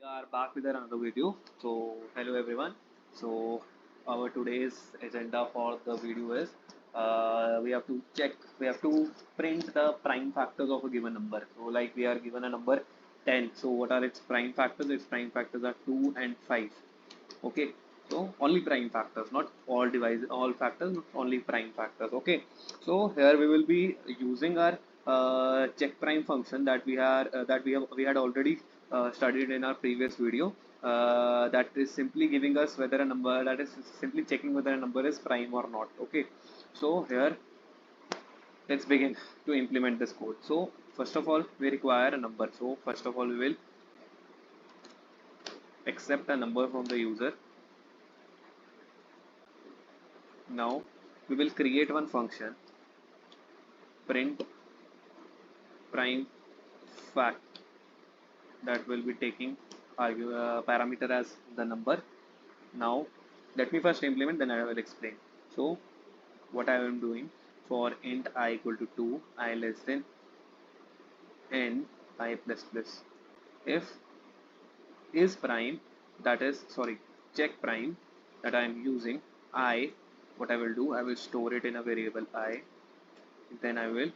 are back with another video. So hello everyone. So our today's agenda for the video is we have to print the prime factors of a given number. So like we are given a number 10. So what are its prime factors? Its prime factors are 2 and 5. Okay. So only prime factors, not all factors, not only prime factors. Okay. So here we will be using our check prime function that we had already studied in our previous video. That is simply giving us whether a number, that is simply checking whether a number is prime or not. Okay. So here let's begin to implement this code. So first of all we require a number. So first of all we will accept a number from the user. Now we will create one function, print prime fact, that will be taking parameter as the number. Now let me first implement, then I will explain. So what I am doing, for int I equal to 2, I less than n I plus plus. If is prime, that is sorry, check prime that I am using, I, what I will do, I will store it in a variable I, then I will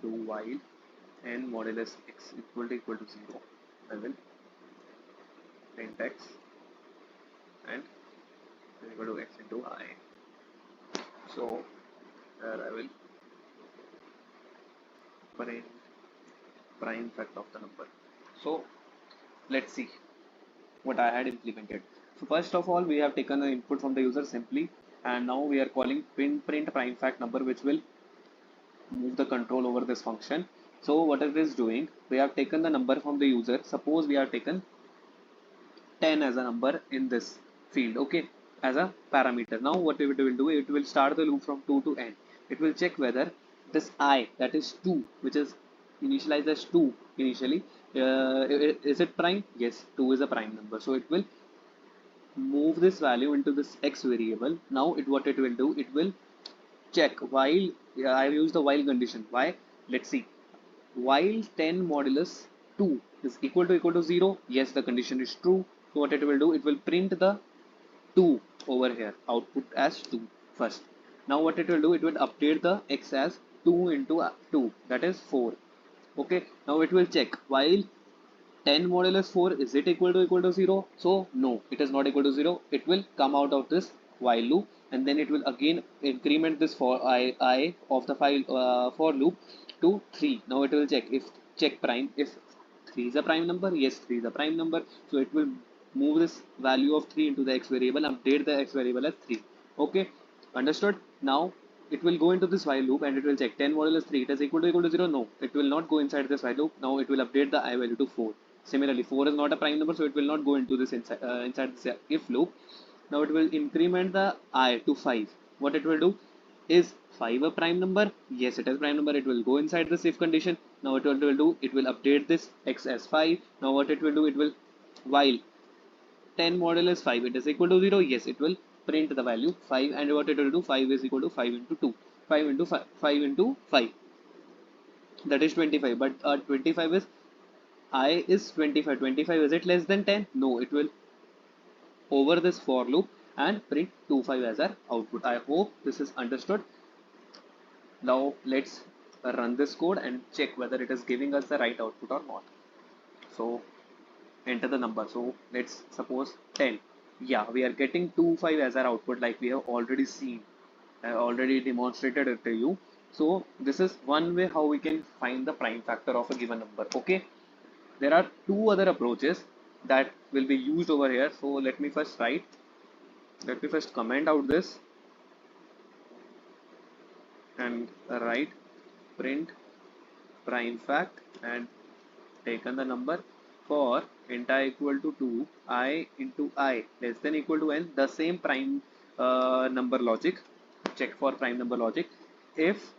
do while n modulus x equal to 0. I will print x and equal to x into I. So here I will print prime fact of the number. So let's see what I had implemented. So first of all, we have taken the input from the user simply, and now we are calling print prime fact number, which will move the control over this function. So what it is doing, we have taken the number from the user. Suppose we have taken 10 as a number in this field, okay, as a parameter. Now what it will do, it will start the loop from 2 to n. It will check whether this I, that is 2, which is initialized as 2 initially, is it prime? Yes, 2 is a prime number. So it will move this value into this x variable. Now what it will do, it will check while, I use the while condition. Why? Let's see. While 10 modulus 2 is equal to 0, yes, the condition is true. So what it will do, it will print the 2 over here, output as 2 first. Now what it will do, it will update the x as 2 into 2, that is 4. Okay, now it will check while 10 modulus 4, is it equal to 0? So no, it is not equal to 0. It will come out of this while loop, and then it will again increment this for I of the file for loop to 3. Now it will check prime, if 3 is a prime number, yes, 3 is a prime number. So it will move this value of 3 into the x variable, update the x variable as 3. Okay, understood? Now it will go into this while loop and it will check 10 modulus 3, it is equal to 0. No, it will not go inside this while loop. Now it will update the I value to 4. Similarly, 4 is not a prime number, so it will not go into this inside this if loop. Now it will increment the I to 5. What it will do, is 5 a prime number? Yes, it is prime number. It will go inside this if condition. Now what it will do, it will update this x as 5. Now what it will do, it will, while 10 modulus 5, it is equal to 0. Yes, it will print the value 5, and what it will do, 5 is equal to 5 into 2. 5 into 5, 5 into 5, that is 25. But 25 is, I is 25. 25, is it less than 10? No, it will over this for loop and print 25 as our output. I hope this is understood. Now let's run this code and check whether it is giving us the right output or not. So enter the number. So let's suppose 10. Yeah, we are getting 25 as our output, like we have already seen. I already demonstrated it to you. So this is one way how we can find the prime factor of a given number. Okay. There are two other approaches that will be used over here. So let me first comment out this and write print prime fact and taken the number for int I equal to 2, I into I less than equal to n, the same prime number logic, check for prime number logic. If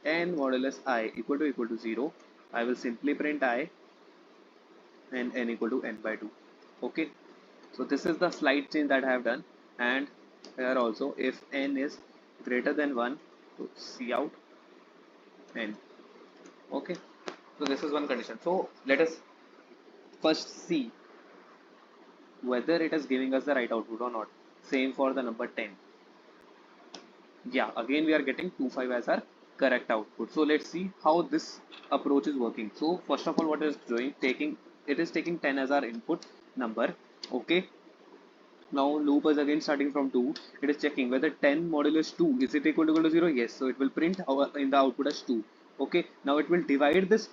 n modulus I equal to 0, I will simply print I and n equal to n by 2. Okay, so this is the slight change that I have done. And here also, if n is greater than 1, so see out n. Okay, so this is one condition. So let us first see whether it is giving us the right output or not. Same for the number 10. Yeah, again we are getting 2 5 as our correct output. So let's see how this approach is working. So first of all, what it is doing, it is taking 10 as our input number. Okay, now loop is again starting from 2. It is checking whether 10 modulus 2 is it equal to 0. Yes, so it will print our in the output as 2. Okay, now it will divide this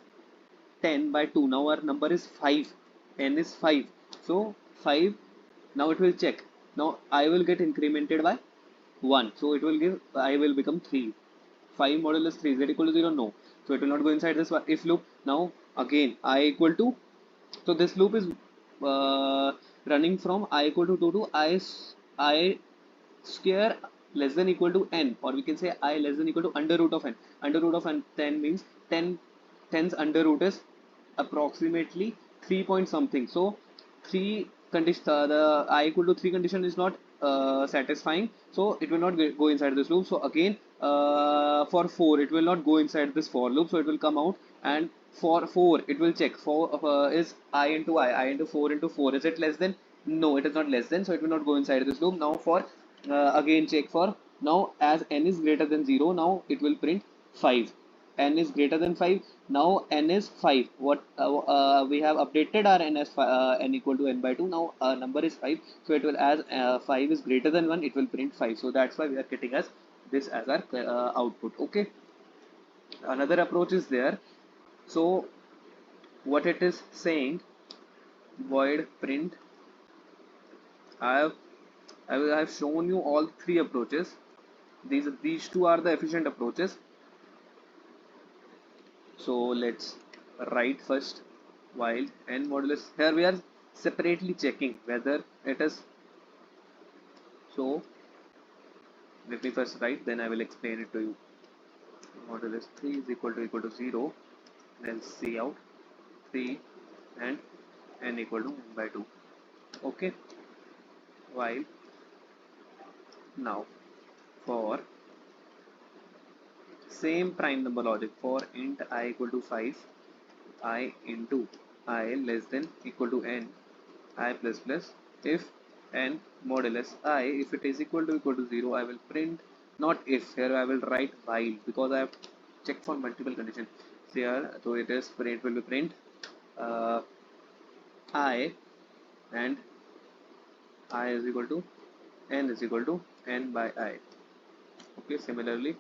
10 by 2. Now our number is 5. N is 5. So 5. Now it will check. Now I will get incremented by 1. So it will give, I will become 3. 5 modulus 3 is that equal to 0? No. So it will not go inside this if loop. Now again I equal to, so this loop is uh, running from I equal to 2 to I square less than equal to n, or we can say I less than equal to under root of n. Under root of n 10 means 10, 10's under root is approximately 3 point something. So 3 condition, the I equal to 3 condition is not satisfying, so it will not go inside this loop. So again for 4 it will not go inside this for loop, so it will come out. And for 4 it will check for is I into I into 4 into 4, is it less than? No, it is not less than, so it will not go inside this loop. Now for again check for, now as n is greater than 0, now it will print 5. N is greater than 5, now n is 5. What we have updated our n as n equal to n by 2. Now number is 5, so it will, as 5 is greater than 1, it will print 5. So that's why we are getting as this as our output. Okay, another approach is there. So what it is saying, void print. I have shown you all three approaches. These two are the efficient approaches. So let's write first while n modulus. Here we are separately checking whether it is. So let me first write, then I will explain it to you. Modulus 3 is equal to 0. Then C out 3 and n equal to n by 2. Okay. While now for same prime number logic, for int I equal to 5, I into I less than equal to n, I plus plus, if n modulus I, if it is equal to 0, I will print, not if, here I will write while, because I have checked for multiple conditions here. So it is print, will be print I, and I is equal to n is equal to n by I. Okay, similarly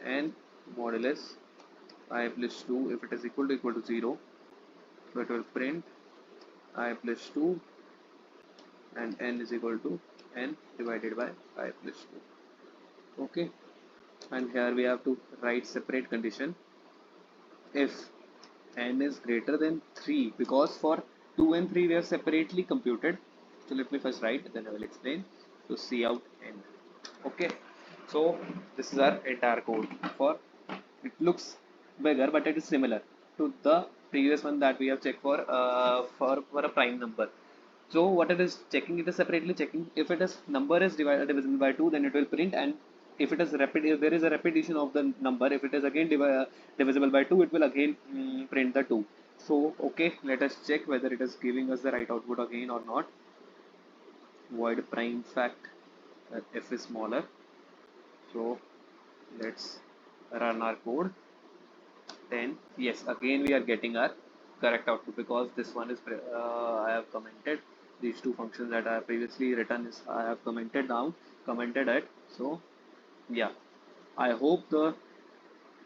n modulus I plus 2, if it is equal to 0, so it will print I plus 2 and n is equal to n divided by I plus 2. Okay, and here we have to write separate condition if n is greater than 3, because for 2 and 3 we have separately computed. So let me first write, then I will explain. So C out n. Okay, so this is our entire code. For it looks bigger, but it is similar to the previous one that we have checked for a prime number. So what it is checking, it is separately checking if it is number is divisible by 2, then it will print, and if it is if there is a repetition of the number, if it is again divisible by 2, it will again print the 2. So okay, let us check whether it is giving us the right output again or not. Void prime fact f is smaller. So let's run our code. 10. Yes, again we are getting our correct output, because this one is I have commented these two functions that I have previously written is I have commented it. So yeah, I hope the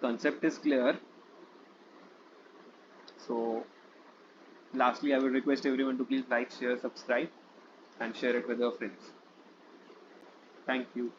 concept is clear. So lastly, I will request everyone to please like, share, subscribe, and share it with your friends. Thank you.